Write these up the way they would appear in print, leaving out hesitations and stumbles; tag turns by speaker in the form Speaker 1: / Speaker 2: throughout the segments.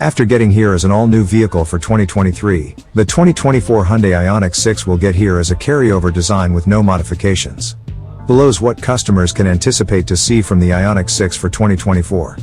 Speaker 1: After getting here as an all-new vehicle for 2023, the 2024 Hyundai IONIQ 6 will get here as a carryover design with no modifications. Below's what customers can anticipate to see from the IONIQ 6 for 2024.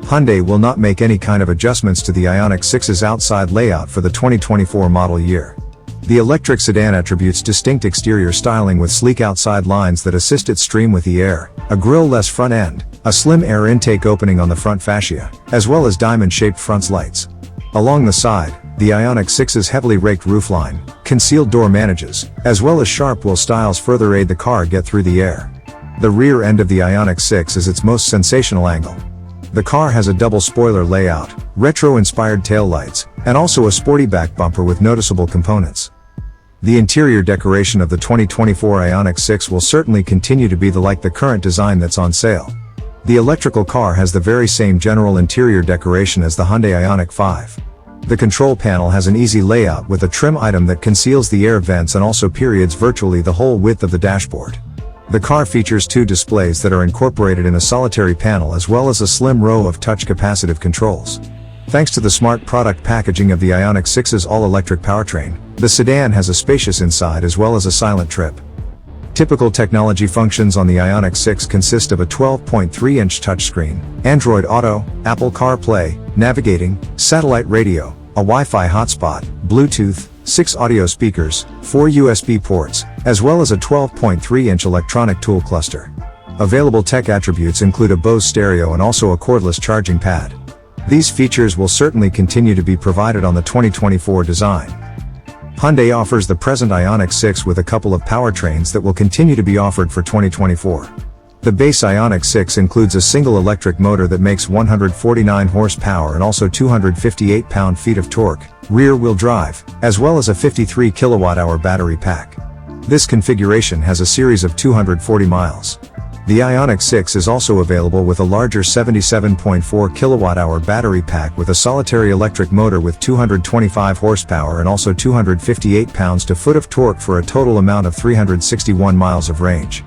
Speaker 1: Hyundai will not make any kind of adjustments to the IONIQ 6's outside layout for the 2024 model year. The electric sedan attributes distinct exterior styling with sleek outside lines that assist it stream with the air, a grille-less front end, a slim air intake opening on the front fascia, as well as diamond-shaped front lights. Along the side, the IONIQ 6's heavily raked roofline, concealed door manages, as well as sharp wheel styles further aid the car get through the air. The rear end of the IONIQ 6 is its most sensational angle. The car has a double spoiler layout, retro-inspired taillights, and also a sporty back bumper with noticeable components. The interior decoration of the 2024 IONIQ 6 will certainly continue to be like the current design that's on sale. The electrical car has the very same general interior decoration as the Hyundai IONIQ 5. The control panel has an easy layout with a trim item that conceals the air vents and also periods virtually the whole width of the dashboard. The car features two displays that are incorporated in a solitary panel as well as a slim row of touch capacitive controls. Thanks to the smart product packaging of the IONIQ 6's all-electric powertrain, the sedan has a spacious inside as well as a silent trip. Typical technology functions on the IONIQ 6 consist of a 12.3-inch touchscreen, Android Auto, Apple CarPlay, navigating, satellite radio, a Wi-Fi hotspot, Bluetooth, 6 audio speakers, 4 USB ports, as well as a 12.3-inch electronic tool cluster. Available tech attributes include a Bose stereo and also a cordless charging pad. These features will certainly continue to be provided on the 2024 design. Hyundai offers the present IONIQ 6 with a couple of powertrains that will continue to be offered for 2024. The base IONIQ 6 includes a single electric motor that makes 149 horsepower and also 258 pound-feet of torque, rear-wheel drive, as well as a 53 kilowatt-hour battery pack. This configuration has a series of 240 miles. The IONIQ 6 is also available with a larger 77.4 kilowatt-hour battery pack with a solitary electric motor with 225 horsepower and also 258 pounds-to-foot of torque for a total amount of 361 miles of range.